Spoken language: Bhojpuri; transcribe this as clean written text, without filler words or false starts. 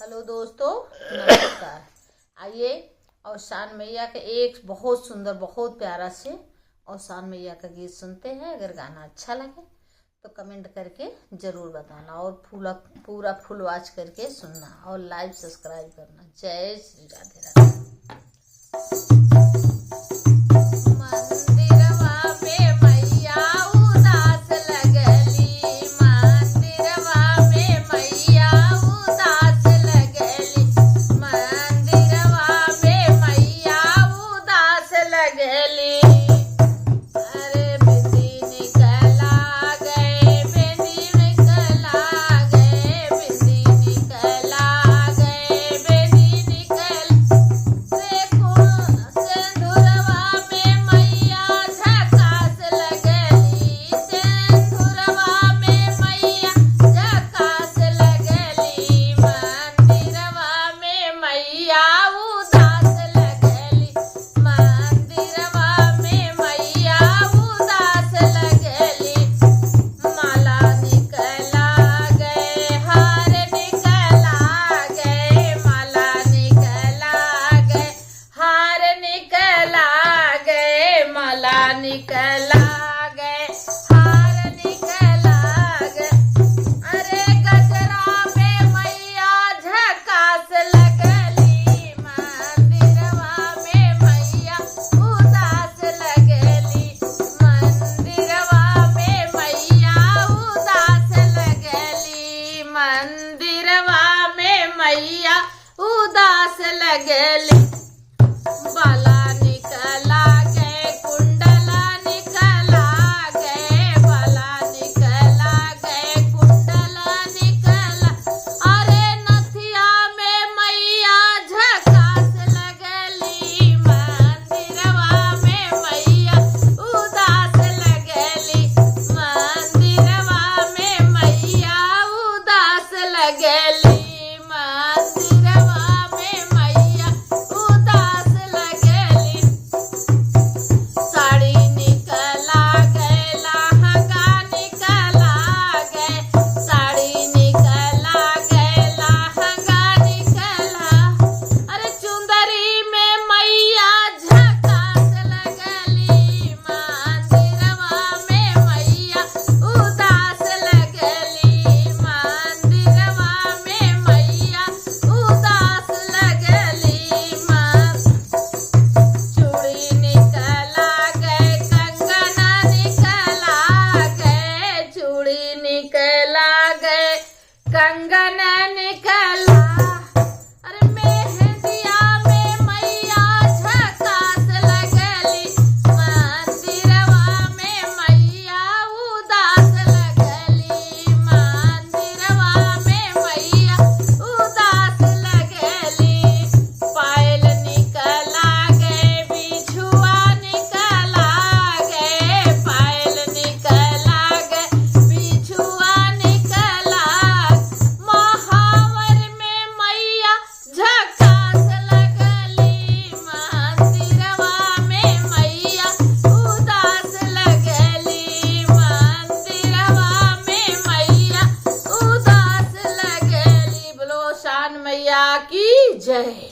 हेलो दोस्तों, नमस्कार। आइए औसान मैया के एक बहुत सुंदर, बहुत प्यारा से औसान मैया का गीत सुनते हैं। अगर गाना अच्छा लगे तो कमेंट करके ज़रूर बताना और पूरा फुल वॉच करके सुनना और लाइक सब्सक्राइब करना। जय श्री राधे राधे। निकला गए हार निकला गए। अरे गजरा में मैया झकास लगली, मंदिरवा में मैया उदास लगली, मंदिरवा में मैया उदास लगली, मंदिरवा में मैया उदास लगली। बाला निकला गए कुंडला निकला गए, बाला निकला गए कुंडला निकला। अरे नथिया में मैया झकास लगली, मंदिरवा में मैया उदास लगली, मंदिरवा में मैया उदास लगली, मंदिरवा में मैया उदास लगली। साड़ी निकला गए लहंगा निकला गए, साड़ी निकला गए लहंगा निकला। अरे चुंदरी में मैया झकास लगली, मंदिरवा में मैया उदास लगली, मंदिरवा में मैया उदास लगली। चूड़ी निकला गए कंगना निकला गए, चूड़ी निकला गए कंगना निकला। अरे मेहंदिया में मैया झकास लगली, मंदिरवा में मैया उदास लगली, मंदिरवा में मैया उदास लगली। पायल निकला गए बिछुआ निकला गए, पायल निकला गए बिछुआ निकला। महावर में मैया झकास लगली, मंदिरवा में मैया उदास लगली, मंदिरवा में मैया उदास लगली। बोलो शान मैया की जय।